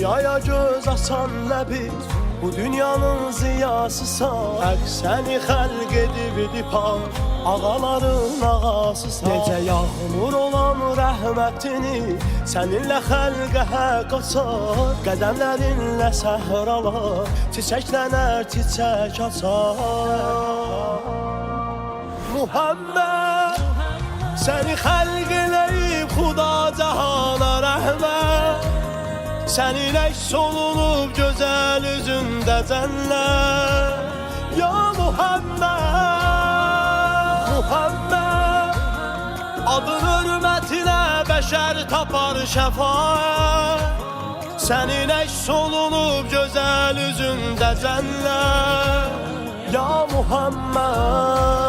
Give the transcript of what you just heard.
Dünyaya göz açan ne biz, bu dünyanın ziyasısan. Hak seni xəlq edib par, ağaların ağasısan. Necə yağmur olan rəhmətini səninlə xəlqə həq açar. Qədəmlərinlə səhralar çiçəklənər, çiçək açar. Muhammed səni xəlq eləyib Xuda cahana rəhmət. Sənin əks olunub gözəl üzündə cənnət. Ya Muhammed, Muhammed, adın hörmətinə bəşər tapar şəfaət. Sənin əks olunub gözəl üzündə cənnət. Ya Muhammed.